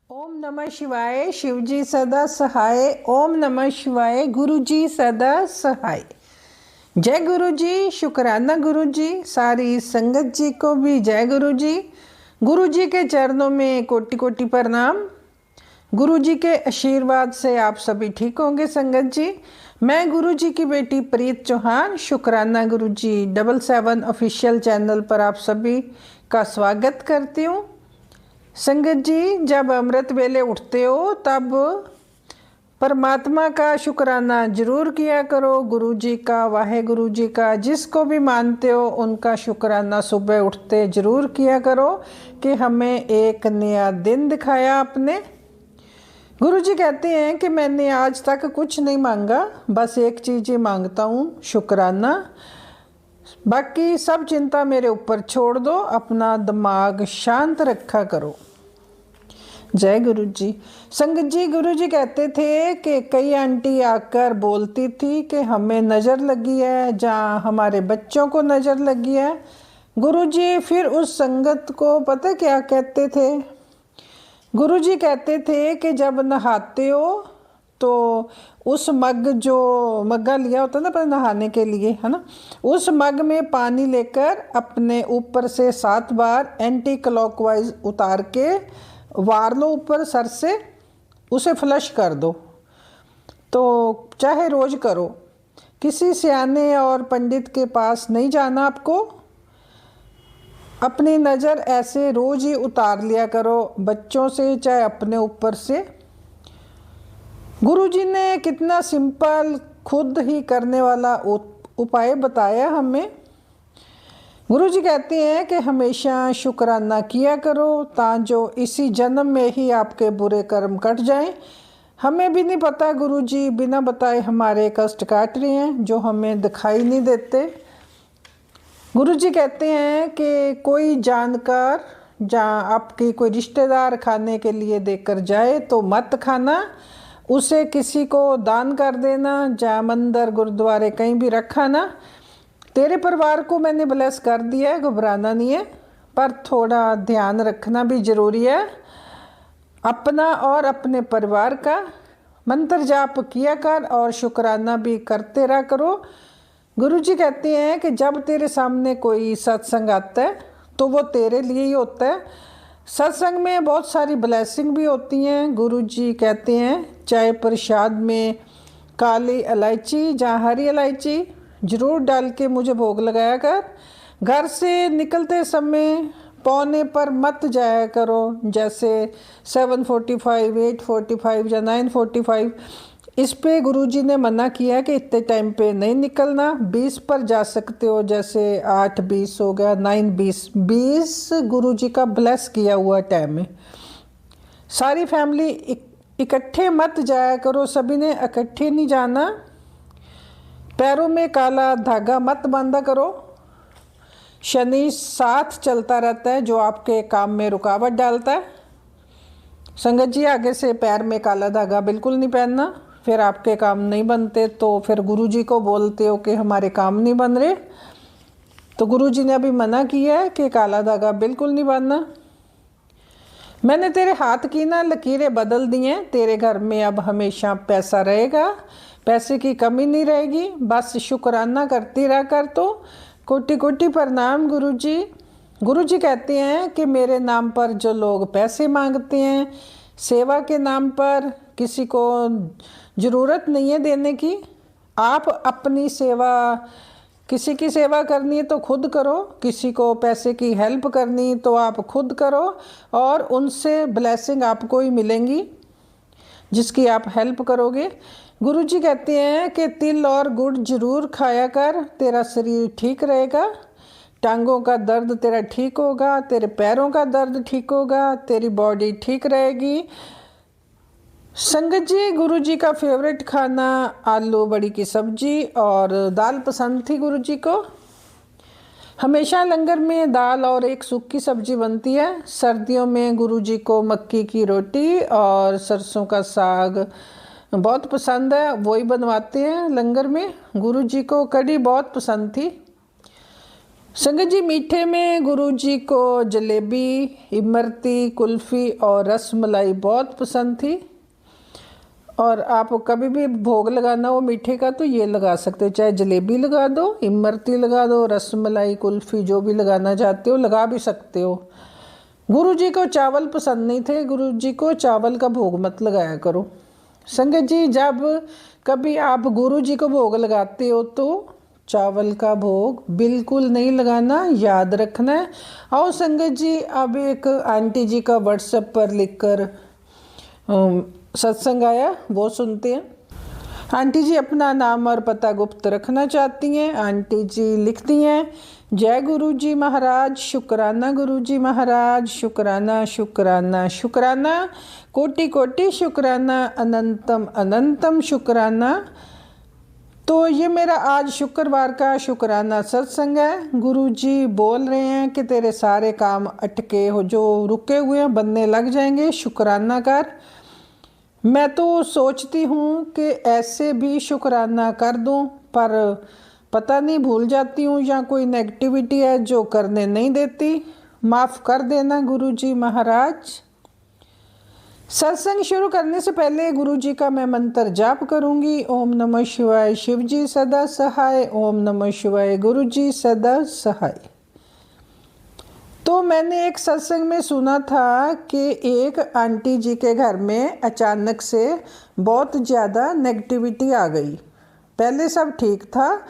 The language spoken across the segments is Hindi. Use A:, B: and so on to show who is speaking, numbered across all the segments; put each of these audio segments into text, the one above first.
A: ओम नमः शिवाय। शिवजी सदा सहाय। ओम नमः शिवाय। गुरु जी सदा सहाय। जय गुरु जी। शुक्राना गुरु जी। सारी संगत जी को भी जय गुरु जी। गुरु जी के चरणों में कोटि कोटि प्रणाम। गुरु जी के आशीर्वाद से आप सभी ठीक होंगे संगत जी। मैं गुरु जी की बेटी प्रीत चौहान शुक्राना गुरु जी 77 ऑफिशियल चैनल पर आप सभी का स्वागत करती हूँ। संगत जी, जब अमृत वेले उठते हो तब परमात्मा का शुक्राना जरूर किया करो। गुरु जी का, वाहे गुरु जी का, जिसको भी मानते हो उनका शुक्राना सुबह उठते जरूर किया करो कि हमें एक नया दिन दिखाया आपने। गुरु जी कहते हैं कि मैंने आज तक कुछ नहीं मांगा, बस एक चीज़ ही मांगता हूँ, शुक्राना। बाकी सब चिंता मेरे ऊपर छोड़ दो, अपना दिमाग शांत रखा करो। जय गुरु जी। संगत जी, गुरु जी कहते थे कि कई आंटी आकर बोलती थी कि हमें नज़र लगी है, जहाँ हमारे बच्चों को नज़र लगी है। गुरु जी फिर उस संगत को पता क्या कहते थे? गुरु जी कहते थे कि जब नहाते हो तो उस मग, जो मग्गा लिया होता है ना पर नहाने के लिए, है ना, उस मग में पानी लेकर अपने ऊपर से 7 बार एंटी क्लॉकवाइज उतार के वार लो ऊपर सर से, उसे फ्लश कर दो। तो चाहे रोज करो, किसी सियाने और पंडित के पास नहीं जाना आपको। अपनी नज़र ऐसे रोज ही उतार लिया करो, बच्चों से चाहे अपने ऊपर से। गुरु जी ने कितना सिंपल, खुद ही करने वाला उपाय बताया हमें। गुरु जी कहते हैं कि हमेशा शुक्राना किया करो ताजो इसी जन्म में ही आपके बुरे कर्म कट जाएं। हमें भी नहीं पता गुरु जी बिना बताए हमारे कष्ट काट रहे हैं जो हमें दिखाई नहीं देते। गुरु जी कहते हैं कि कोई जानकार जहाँ आपकी कोई रिश्तेदार खाने के लिए देकर जाए तो मत खाना, उसे किसी को दान कर देना, जहाँ मंदिर गुरुद्वारे कहीं भी रखा ना। तेरे परिवार को मैंने ब्लेस कर दिया है, घबराना नहीं है, पर थोड़ा ध्यान रखना भी ज़रूरी है अपना और अपने परिवार का। मंत्र जाप किया कर और शुक्राना भी करते रहा करो। गुरु जी कहते हैं कि जब तेरे सामने कोई सत्संग आता है तो वो तेरे लिए ही होता है। सत्संग में बहुत सारी ब्लेसिंग भी होती हैं। गुरु जी कहते हैं चाय प्रसाद में काली इलायची, जहाँ हरी इलायची जरूर डाल के मुझे भोग लगाया कर। घर से निकलते समय पौने पर मत जाया करो, जैसे 7:45, 8:45 या 9:45। इस पे गुरुजी ने मना किया कि इतने टाइम पे नहीं निकलना। 20 पर जा सकते हो, जैसे 8:20 हो गया, 9:20। 20 गुरुजी का ब्लेस किया हुआ टाइम है। सारी फैमिली इकट्ठे मत जाया करो, सभी ने इकट्ठे नहीं जाना। पैरों में काला धागा मत बांधा करो। शनि साथ चलता रहता है जो आपके काम में रुकावट डालता है। संगत जी, आगे से पैर में काला धागा बिल्कुल नहीं पहनना, फिर आपके काम नहीं बनते तो फिर गुरु जी को बोलते हो कि हमारे काम नहीं बन रहे। तो गुरु जी ने अभी मना किया है कि काला धागा बिल्कुल नहीं बांधना। मैंने तेरे हाथ की ना लकीरें बदल दी हैं, तेरे घर में अब हमेशा पैसा रहेगा, पैसे की कमी नहीं रहेगी। बस शुक्राना करती रहा कर। तो कोटि कोटि प्रणाम गुरु जी। गुरु जी कहते हैं कि मेरे नाम पर जो लोग पैसे मांगते हैं, सेवा के नाम पर, किसी को ज़रूरत नहीं है देने की। आप अपनी सेवा, किसी की सेवा करनी है तो खुद करो, किसी को पैसे की हेल्प करनी तो आप खुद करो और उनसे ब्लेसिंग आपको ही मिलेंगी जिसकी आप हेल्प करोगे। गुरु जी कहते हैं कि तिल और गुड़ जरूर खाया कर, तेरा शरीर ठीक रहेगा, टांगों का दर्द तेरा ठीक होगा, तेरे पैरों का दर्द ठीक होगा, तेरी बॉडी ठीक रहेगी। संगत जी, गुरु जी का फेवरेट खाना आलू बड़ी की सब्जी और दाल पसंद थी गुरु जी को। हमेशा लंगर में दाल और एक सूखी सब्जी बनती है। सर्दियों में गुरु जी को मक्की की रोटी और सरसों का साग बहुत पसंद है, वही बनवाते हैं लंगर में। गुरु जी को कढ़ी बहुत पसंद थी। संगत जी, मीठे में गुरुजी को जलेबी, इमरती, कुल्फ़ी और रसमलाई बहुत पसंद थी। और आप कभी भी भोग लगाना हो मीठे का तो ये लगा सकते हो, चाहे जलेबी लगा दो, इमरती लगा दो, रसमलाई, कुल्फ़ी, जो भी लगाना चाहते हो लगा भी सकते हो। गुरुजी को चावल पसंद नहीं थे, गुरुजी को चावल का भोग मत लगाया करो। संगत जी, जब कभी आप गुरुजी को भोग लगाते हो तो चावल का भोग बिल्कुल नहीं लगाना, याद रखना है। आओ संगत जी, अब एक आंटी जी का व्हाट्सएप पर लिखकर सत्संग आया, वो सुनते हैं। आंटी जी अपना नाम और पता गुप्त रखना चाहती हैं। आंटी जी लिखती हैं, जय गुरु जी महाराज, शुक्राना गुरु जी महाराज, शुक्राना शुक्राना शुक्राना, कोटि कोटि शुक्राना, अनंतम अनंतम शुक्राना। तो ये मेरा आज शुक्रवार का शुक्राना सत्संग है। गुरुजी बोल रहे हैं कि तेरे सारे काम अटके हो, जो रुके हुए हैं बनने लग जाएंगे, शुक्राना कर। मैं तो सोचती हूँ कि ऐसे भी शुक्राना कर दूँ, पर पता नहीं भूल जाती हूँ या कोई नेगेटिविटी है जो करने नहीं देती। माफ़ कर देना गुरुजी महाराज। सत्संग शुरू करने से पहले गुरुजी का मैं मंत्र जाप करूंगी। ओम नमः शिवाय, शिव जी सदा सहाय। ओम नमः शिवाय, गुरुजी सदा सहाय। तो मैंने एक सत्संग में सुना था कि एक आंटी जी के घर में अचानक से बहुत ज़्यादा नेगेटिविटी आ गई। पहले सब ठीक था,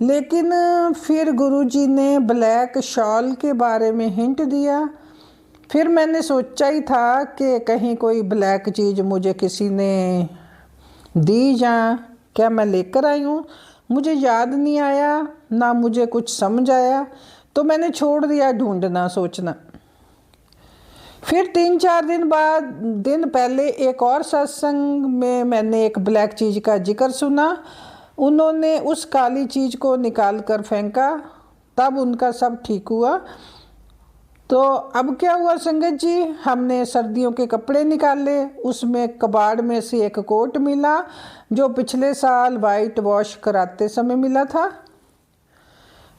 A: लेकिन फिर गुरुजी ने ब्लैक शॉल के बारे में हिंट दिया। फिर मैंने सोचा ही था कि कहीं कोई ब्लैक चीज़ मुझे किसी ने दी या क्या मैं लेकर आई हूँ, मुझे याद नहीं आया, ना मुझे कुछ समझ आया, तो मैंने छोड़ दिया ढूंढना सोचना। फिर 3-4 दिन पहले एक और सत्संग में मैंने एक ब्लैक चीज़ का जिक्र सुना। उन्होंने उस काली चीज़ को निकाल कर फेंका, तब उनका सब ठीक हुआ। तो अब क्या हुआ संगत जी, हमने सर्दियों के कपड़े निकाले, उसमें कबाड़ में से एक कोट मिला जो पिछले साल वाइट वॉश कराते समय मिला था।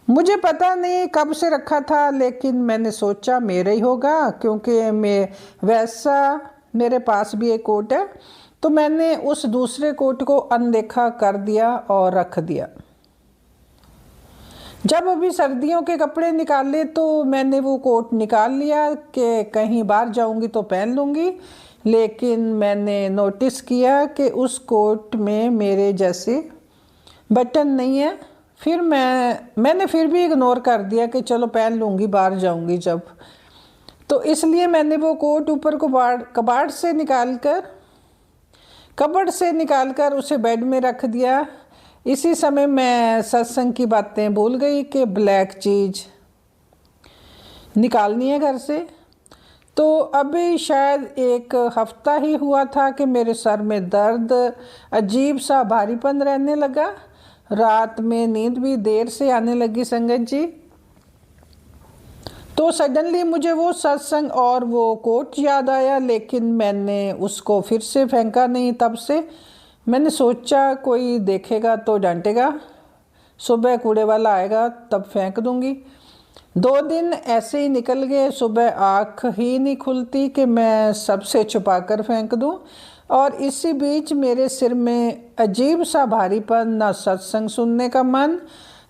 A: मुझे पता नहीं कब से रखा था, लेकिन मैंने सोचा मेरा ही होगा, क्योंकि मेरे पास भी एक कोट है। तो मैंने उस दूसरे कोट को अनदेखा कर दिया और रख दिया। जब अभी सर्दियों के कपड़े निकाले तो मैंने वो कोट निकाल लिया कि कहीं बाहर जाऊंगी तो पहन लूँगी, लेकिन मैंने नोटिस किया कि उस कोट में मेरे जैसे बटन नहीं है। फिर मैंने फिर भी इग्नोर कर दिया कि चलो पहन लूँगी बाहर जाऊंगी जब। तो इसलिए मैंने वो कोट ऊपर कबाड़ से निकाल कर उसे बेड में रख दिया। इसी समय मैं सत्संग की बातें भूल गई कि ब्लैक चीज़ निकालनी है घर से। तो अभी शायद 1 हफ्ता ही हुआ था कि मेरे सर में दर्द, अजीब सा भारीपन रहने लगा। रात में नींद भी देर से आने लगी संगत जी। तो सडनली मुझे वो सत्संग और वो कोट याद आया, लेकिन मैंने उसको फिर से फेंका नहीं। तब से मैंने सोचा कोई देखेगा तो डांटेगा, सुबह कूड़े वाला आएगा तब फेंक दूंगी। 2 दिन ऐसे ही निकल गए, सुबह आँख ही नहीं खुलती कि मैं सबसे छुपा कर फेंक दूं। और इसी बीच मेरे सिर में अजीब सा भारीपन, ना सत्संग सुनने का मन,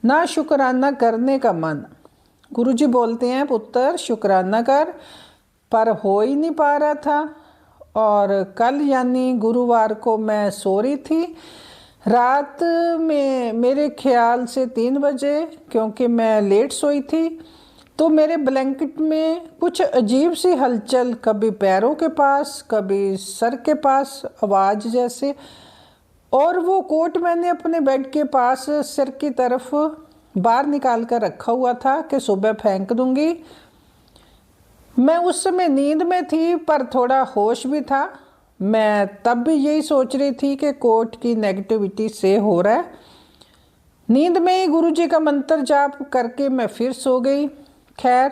A: ना शुक्राना करने का मन। गुरुजी बोलते हैं पुत्र शुक्राना कर, पर हो ही नहीं पा रहा था। और कल यानी गुरुवार को मैं सो रही थी रात में, मेरे ख्याल से 3 बजे, क्योंकि मैं लेट सोई थी। तो मेरे ब्लैंकेट में कुछ अजीब सी हलचल, कभी पैरों के पास कभी सर के पास आवाज़ जैसे। और वो कोट मैंने अपने बेड के पास सिर की तरफ बाहर निकाल कर रखा हुआ था कि सुबह फेंक दूंगी। मैं उस समय नींद में थी, पर थोड़ा होश भी था। मैं तब भी यही सोच रही थी कि कोट की नेगेटिविटी से हो रहा है। नींद में ही गुरुजी का मंत्र जाप करके मैं फिर सो गई। खैर,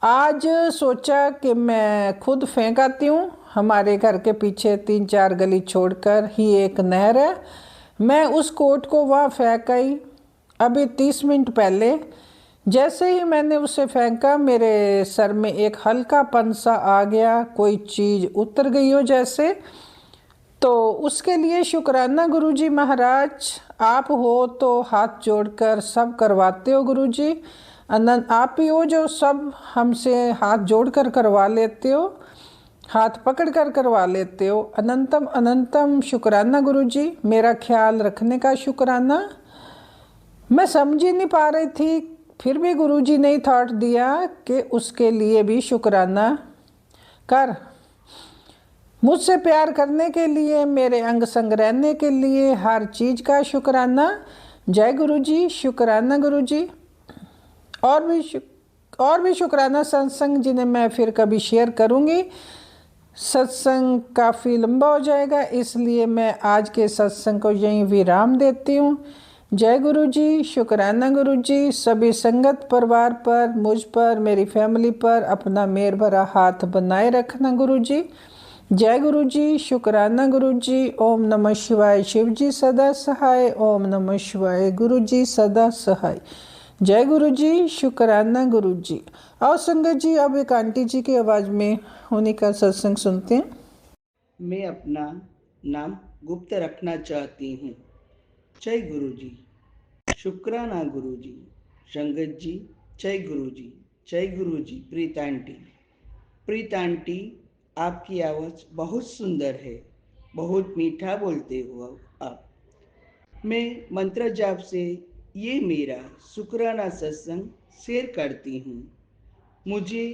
A: आज सोचा कि मैं खुद फेंक आती हूँ। हमारे घर के पीछे 3-4 गली छोड़कर ही एक नहर है। मैं उस कोट को वहाँ फेंक आई अभी 30 मिनट पहले। जैसे ही मैंने उसे फेंका, मेरे सर में एक हल्कापन सा आ गया, कोई चीज़ उतर गई हो जैसे। तो उसके लिए शुक्राना गुरुजी महाराज। आप हो तो हाथ जोड़कर सब करवाते हो गुरुजी। अनंत आप ही हो जो सब हमसे हाथ जोड़कर करवा लेते हो, हाथ पकड़ कर करवा लेते हो। अनंतम अनंतम शुक्राना गुरुजी, मेरा ख्याल रखने का शुक्राना। मैं समझ ही नहीं पा रही थी, फिर भी गुरुजी ने थॉट दिया कि उसके लिए भी शुक्राना कर। मुझसे प्यार करने के लिए, मेरे अंग संग रहने के लिए, हर चीज़ का शुक्राना। जय गुरुजी, शुक्राना गुरुजी। और भी शुक्राना सत्संग, जिन्हें मैं फिर कभी शेयर करूँगी। सत्संग काफ़ी लंबा हो जाएगा, इसलिए मैं आज के सत्संग को यहीं विराम देती हूँ। जय गुरुजी, शुक्राना गुरुजी। सभी संगत परिवार पर, मुझ पर, मेरी फैमिली पर अपना मेहर भरा हाथ बनाए रखना गुरुजी। जय गुरुजी, शुक्राना गुरुजी। ओम नमः शिवाय। शिवजी सदा सहाय। ओम नमः शिवाय। गुरुजी सदा सहाय। जय गुरुजी, शुक्राना गुरुजी। और संगत जी, अब एक आंटी जी की आवाज़ में उन्हीं का सत्संग सुनते हैं।
B: मैं अपना नाम गुप्त रखना चाहती हूँ। जय गुरुजी, शुक्राना गुरुजी। संगत जी, जय गुरुजी। जय गुरुजी। प्रीत आंटी, प्रीत आंटी, आपकी आवाज़ बहुत सुंदर है, बहुत मीठा बोलते हो आप। मैं मंत्र जाप से ये मेरा शुक्राना सत्संग शेयर करती हूँ। मुझे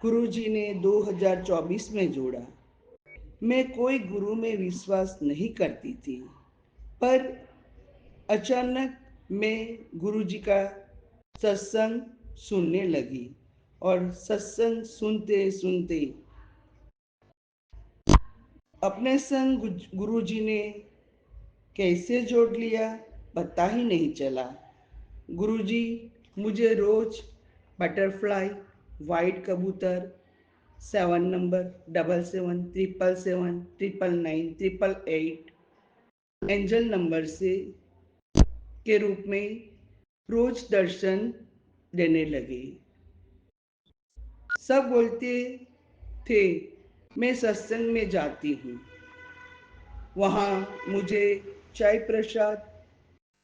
B: गुरुजी ने 2024 में जोड़ा। मैं कोई गुरु में विश्वास नहीं करती थी, पर अचानक मैं गुरुजी का सत्संग सुनने लगी और सत्संग सुनते सुनते अपने संग गुरुजी ने कैसे जोड़ लिया पता ही नहीं चला। गुरुजी मुझे रोज बटरफ्लाई, वाइट कबूतर, 7 नंबर, 77, 777, 999, 888 एंजल नंबर से के रूप में रोज दर्शन देने लगे। सब बोलते थे मैं सत्संग में जाती हूँ, वहाँ मुझे चाय प्रसाद,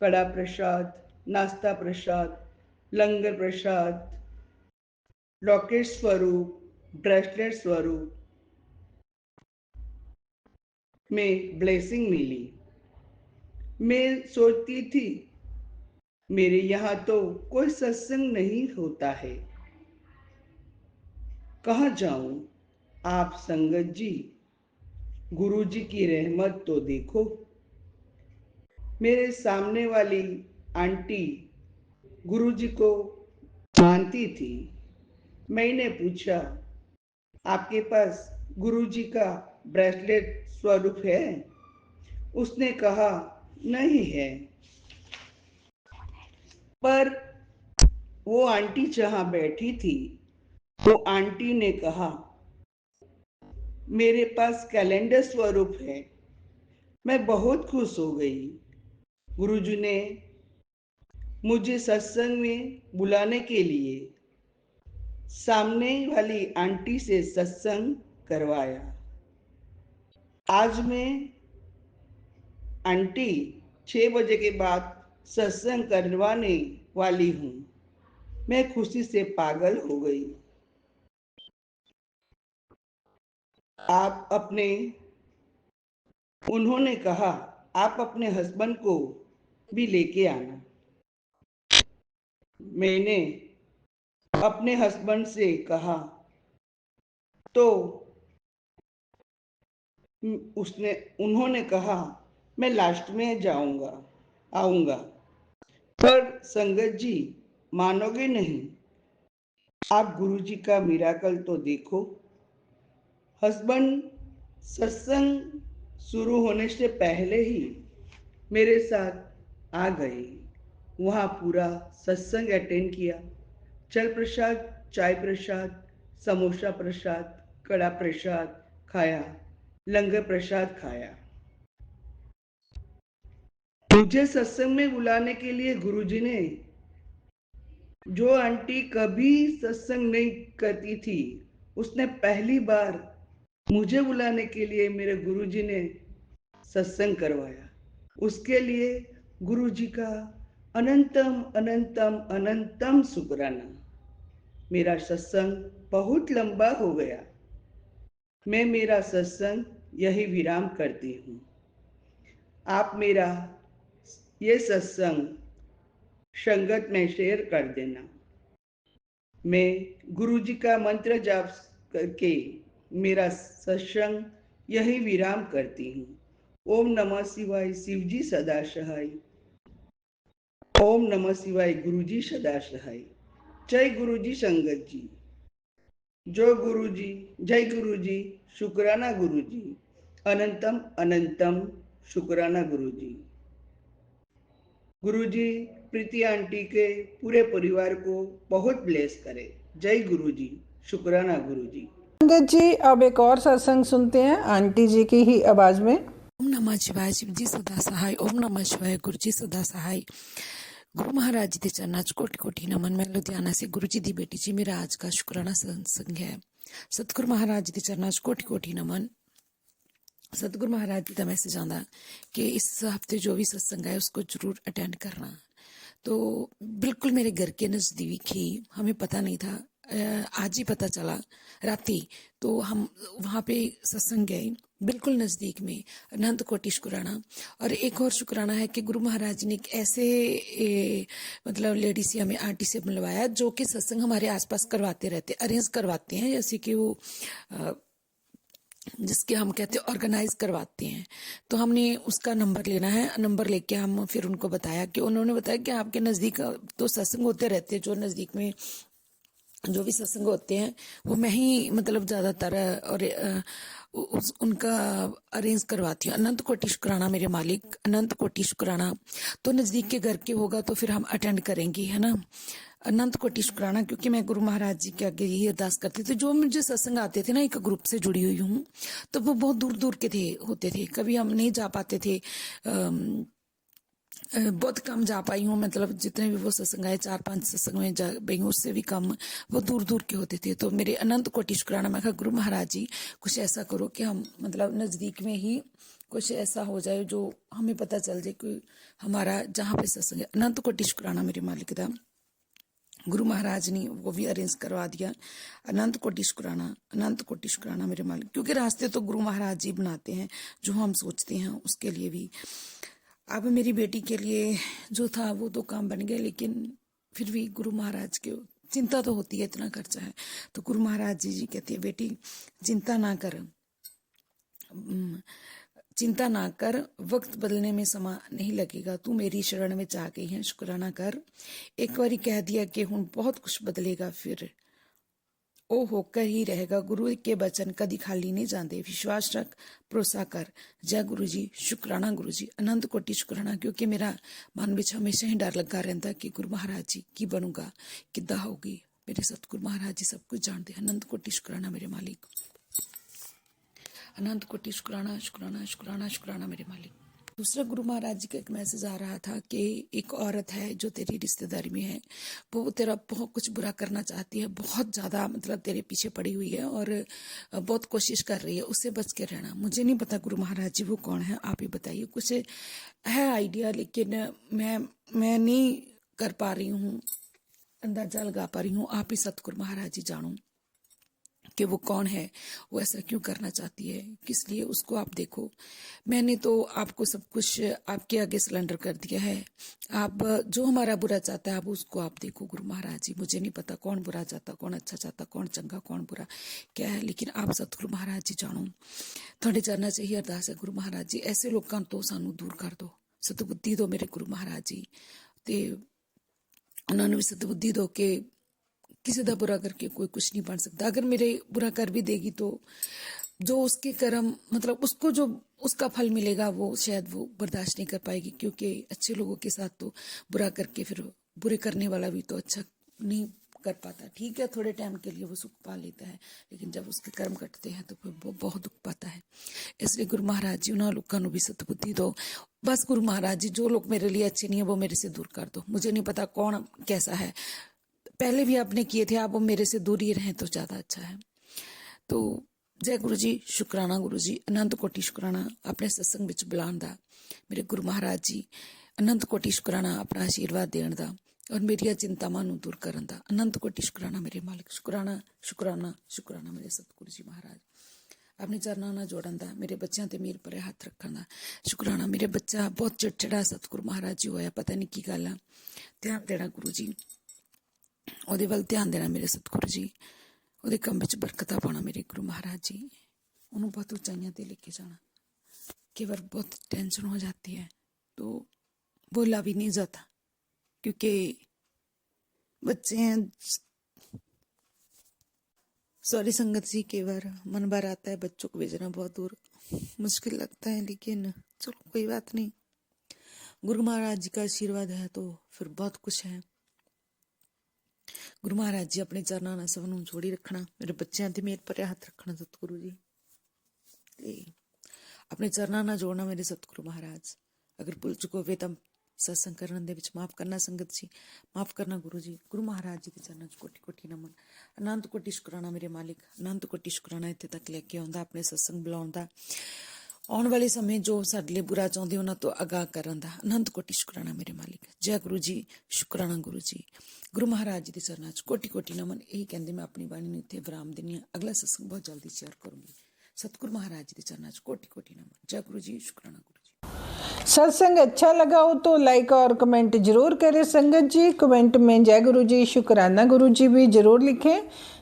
B: कड़ा प्रसाद, नाश्ता प्रसाद, लंगर प्रसाद, लॉकेट स्वरूप, ब्रेसलेट स्वरूप में ब्लेसिंग मिली। मैं सोचती थी मेरे यहाँ तो कोई सत्संग नहीं होता है, कहाँ जाऊं? आप संगत जी, गुरु जी की रहमत तो देखो। मेरे सामने वाली आंटी गुरु जी को मानती थी। मैंने पूछा, आपके पास गुरु जी का ब्रेसलेट स्वरूप है? उसने कहा, नहीं है। पर वो आंटी जहाँ बैठी थी, वो आंटी ने कहा, मेरे पास कैलेंडर स्वरूप है। मैं बहुत खुश हो गई। गुरुजी ने मुझे सत्संग में बुलाने के लिए सामने वाली आंटी से सत्संग करवाया। आज मैं आंटी 6 बजे के बाद सत्संग करवाने वाली हूँ। मैं खुशी से पागल हो गई। आप अपने उन्होंने कहा, आप अपने हस्बैंड को भी लेके आना। मैंने अपने हस्बैंड से कहा तो उसने उन्होंने कहा, मैं लास्ट में जाऊंगा, आऊंगा। पर संगत जी, मानोगे नहीं, आप गुरुजी का मिराकल तो देखो। हस्बैंड सत्संग शुरू होने से पहले ही मेरे साथ आ गए। वहाँ पूरा सत्संग अटेंड किया। जल प्रसाद, चाय प्रसाद, समोसा प्रसाद, कड़ा प्रसाद खाया, लंगर प्रसाद खाया। मुझे सत्संग में बुलाने के लिए गुरुजी ने जो आंटी कभी सत्संग नहीं करती थी, उसने पहली बार मुझे बुलाने के लिए मेरे गुरुजी ने सत्संग करवाया। उसके लिए गुरुजी का अनंतम अनंतम अनंतम शुक्राना। मेरा सत्संग बहुत लंबा हो गया। मैं मेरा सत्संग यही विराम करती हूँ। आप मेरा ये सत्संग संगत में शेयर कर देना। मैं गुरुजी का मंत्र जाप करके मेरा सत्संग यही विराम करती हूँ। ओम नमः शिवाय शिवजी सदा सहाय। ओम नमः शिवाय गुरुजी सदा सहाय। जय गुरुजी संगत जी। जो गुरुजी, जय गुरुजी, शुक्राना गुरुजी, अनंतम अनंतम शुक्राना गुरुजी। गुरुजी प्रीति आंटी के पूरे परिवार को बहुत ब्लेस करे। जय गुरुजी, शुक्राना गुरुजी।
A: संगत जी, अब एक और सत्संग सुनते हैं आंटी जी की ही आवाज में।
C: ओम नमः शिवाय शिवजी सदा सहाय। ओम नमः शिवाय गुरुजी सदा सहाय। गुरु महाराज जी के चरणा च कोटि कोटि नमन। मैं लुधियाना से गुरुजी दी बेटी जी। मेरा आज का शुक्राना सत्संग है। सतगुरु महाराज जी के चरणा च कोटि कोटि नमन। सतगुरु महाराज जी का मैसेज आंदा कि इस हफ्ते जो भी सत्संग है उसको जरूर अटेंड करना। तो बिल्कुल मेरे घर के नज़दीक ही, हमें पता नहीं था, आज ही पता चला राती। तो हम वहाँ पे सत्संग गए, बिल्कुल नज़दीक में अनंत कोटि शुक्राना। और एक और शुक्राना है कि गुरु महाराज जी ने एक ऐसे मतलब लेडी से, हमें आंटी से मिलवाया जो कि सत्संग हमारे आसपास करवाते रहते, अरेंज करवाते हैं, जैसे कि वो जिसके हम कहते हैं ऑर्गेनाइज करवाते हैं। तो हमने उसका नंबर लेना है। नंबर लेके हम फिर उनको बताया कि उन्होंने बताया कि आपके नज़दीक तो सत्संग होते रहते हैं, जो नज़दीक में जो भी सत्संग होते हैं वो मैं ही मतलब ज़्यादातर और उनका अरेंज करवाती हूँ। अनंत कोटि शुक्राना मेरे मालिक, अनंत कोटि शुक्राना। तो नज़दीक के घर के होगा तो फिर हम अटेंड करेंगे, है ना। अनंत कोटि शुक्राना, क्योंकि मैं गुरु महाराज जी के आगे यही अरदास करती थी। जो मुझे सत्संग आते थे ना, एक ग्रुप से जुड़ी हुई हूँ, तो वो बहुत दूर दूर के होते थे। कभी हम नहीं जा पाते थे, बहुत कम जा पाई हूँ। मतलब जितने भी वो सत्संग आए, 4-5 सत्संग में जा गई हूँ, उससे भी कम वो दूर दूर के होते थे। तो मेरे अनंत कोटि शुक्राना। मैं कहा गुरु महाराज जी कुछ ऐसा करो कि हम मतलब नज़दीक में ही कुछ ऐसा हो जाए जो हमें पता चल जाए कि हमारा जहाँ पे सत्संग है। अनंत कोटि शुक्राना मेरे मालिक का। गुरु महाराज ने वो भी अरेंज करवा दिया। अनंत कोटि शुक्राना, अनंत कोटि शुक्राना मेरे मालिक। क्योंकि रास्ते तो गुरु महाराज जी बनाते हैं, जो हम सोचते हैं उसके लिए भी। अब मेरी बेटी के लिए जो था वो तो काम बन गया, लेकिन फिर भी गुरु महाराज के चिंता तो होती है, इतना खर्चा है। तो गुरु महाराज जी कहते हैं बेटी चिंता ना कर, चिंता ना कर, वक्त बदलने में समय नहीं लगेगा। तू मेरी शरण में जा गई है, शुक्राना कर। एक बारी कह दिया कि हुण बहुत कुछ बदलेगा, फिर ओ होकर ही रहेगा। गुरु के बचन कदी खाली नहीं जाते। विश्वास रख, भरोसा कर। जय गुरु जी, शुक्राना गुरु जी, अनंत कोटि शुक्राना। क्योंकि मेरा मन विच हमेशा ही डर लगा रहता कि गुरु महाराज जी की बनूंगा, किद्दां होगी। मेरे सतगुरु महाराज जी सब कुछ जानते हैं। अनंत कोटि शुक्राना मेरे मालिक, अनंत कोटि शुक्राना, शुक्राना शुक्राना शुक्राना मेरे मालिक। दूसरा गुरु महाराज जी का एक मैसेज आ रहा था कि एक औरत है जो तेरी रिश्तेदारी में है, वो तेरा बहुत कुछ बुरा करना चाहती है, बहुत ज़्यादा मतलब तेरे पीछे पड़ी हुई है और बहुत कोशिश कर रही है, उससे बच के रहना। मुझे नहीं पता गुरु महाराज जी वो कौन है, आप ही बताइए। कुछ है आइडिया, लेकिन मैं नहीं कर पा रही हूँ, अंदाजा लगा पा रही हूँ। आप ही सतगुरु महाराज जी जानो कि वो कौन है, वो ऐसा क्यों करना चाहती है, किस लिए, उसको आप देखो। मैंने तो आपको सब कुछ आपके आगे सिलेंडर कर दिया है। आप जो हमारा बुरा चाहता है आप उसको आप देखो गुरु महाराज जी। मुझे नहीं पता कौन बुरा चाहता, कौन अच्छा चाहता, कौन चंगा कौन बुरा क्या है, लेकिन आप सतगुरु महाराज जी जानो। थोड़े चरना चाहिए अरदास है गुरु महाराज जी, ऐसे लोगों तो सानू दूर कर दो। सतबुद्धि दो मेरे गुरु महाराज जी, ते उन्होंने भी सतबुद्धि दो कि किसी का बुरा करके कोई कुछ नहीं बन सकता। अगर मेरे बुरा कर भी देगी तो जो उसके कर्म, मतलब उसको जो उसका फल मिलेगा वो शायद वो बर्दाश्त नहीं कर पाएगी। क्योंकि अच्छे लोगों के साथ तो बुरा करके फिर बुरे करने वाला भी तो अच्छा नहीं कर पाता। ठीक है, थोड़े टाइम के लिए वो सुख पा लेता है, लेकिन जब उसके कर्म कटते हैं तो फिर वो बहुत दुख पाता है। इसलिए गुरु महाराज जी उन्होंने लोगों को भी सतबुद्धि दो। बस गुरु महाराज जी जो लोग मेरे लिए अच्छे नहीं है वो मेरे से दूर कर दो। मुझे नहीं पता कौन कैसा है, पहले भी आपने किए थे, आप वो मेरे से दूर ही रहें तो ज़्यादा अच्छा है। तो जय गुरु जी, शुकराना गुरु जी, अनंत कोटि शुकराना अपने सत्संग विच बुलाउण दा, मेरे गुरु महाराज जी अनंत कोटि शुकराना अपना आशीर्वाद देण दा और मेरिया चिंतावां नूं दूर करन दा, अनंत कोटि शुकराना मेरे मालिक, शुकराना शुकराना शुकराना मेरे सतगुरु जी महाराज, अपने चरनां नाल जोड़न दा, मेरे बच्चों ते मेरे परे हथ रखण दा, शुकराना। मेरे बच्चा बहुत चिड़चिड़ा सतगुरु महाराज जी होया, पता नहीं की गल आ, ध्यान देना गुरु जी, ਉਹਦੇ ਵੱਲ ਧਿਆਨ ਦੇਣਾ ਮੇਰੇ ਸਤਿਗੁਰੂ ਜੀ, ਉਹਦੇ ਕੰਮ ਵਿੱਚ ਬਰਕਤਾਂ ਪਾਉਣਾ ਮੇਰੇ ਗੁਰੂ ਮਹਾਰਾਜ जी, ਉਹਨੂੰ बहुत ऊंचाइयां पे लेके जाना। कई बार बहुत टेंशन हो जाती है तो बोला भी नहीं जाता, क्योंकि बच्चे हैं। सॉरी संगत जी, कई बार मन भर आता है, बच्चों को भेजना बहुत दूर मुश्किल लगता है, लेकिन चलो कोई बात नहीं, गुरु महाराज जी का आशीर्वाद है तो फिर बहुत कुछ है। गुरु महाराज जी अपने चरनां नाल सब नूं जोड़ी रखना, मेरे बच्चों ते मेरे परे हथ रखना सतगुरु जी, ते अपने चरनां नाल जोड़ना मेरे सतगुरु महाराज। अगर भुल चुक होवे तां सत्संग करन दे विच माफ़ करना संगत जी, माफ़ करना गुरु जी। गुरु महाराज जी के चरनां च कोटि कोटि नमन, अनंत कोटि शुकराना मेरे मालिक, अनंत कोटि शुकराना इत्थे तक लेके आउंदा, अपने सत्संग बुलाउण दा, आने वाले समय जो साडे लिए बुरा चाहुंदे उन्हां तो अगाह करन दा, अनंत कोटि शुकराना मेरे मालिक। जय गुरु जी, शुकराना गुरु जी। गुरु महाराज जी के चरनां च कोटि कोटि नमन। यही कहंदे मैं अपनी बाणी नूं इत्थे विराम दिंदी हां, अगला सत्संग बहुत जल्दी शेयर करूंगी। सतगुरु महाराज जी के चरनां च कोटि कोटि नमन। जय गुरु जी, शुकराना गुरु जी।
A: सत्संग अच्छा लगा हो तो लाइक और कमेंट जरूर करें संगत जी। कमेंट में जय गुरु जी, शुकराना गुरु जी भी जरूर लिखें।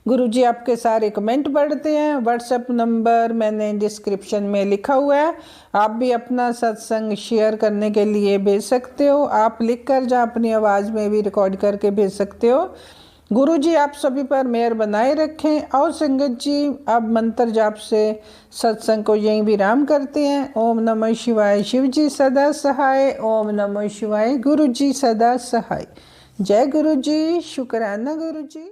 A: गुरु जी आपके सारे कमेंट पढ़ते हैं। व्हाट्सएप नंबर मैंने डिस्क्रिप्शन में लिखा हुआ है, आप भी अपना सत्संग शेयर करने के लिए भेज सकते हो। आप लिख कर जहाँ अपनी आवाज़ में भी रिकॉर्ड करके भेज सकते हो। गुरु जी आप सभी पर मेहर बनाए रखें। और संगत जी अब मंत्र जाप से सत्संग को यहीं विराम करते हैं। ओम नमः शिवाय, शिव जी सदा सहाय। ओम नमः शिवाय, गुरु जी सदा सहाय। जय गुरु जी, शुकराना गुरु जी।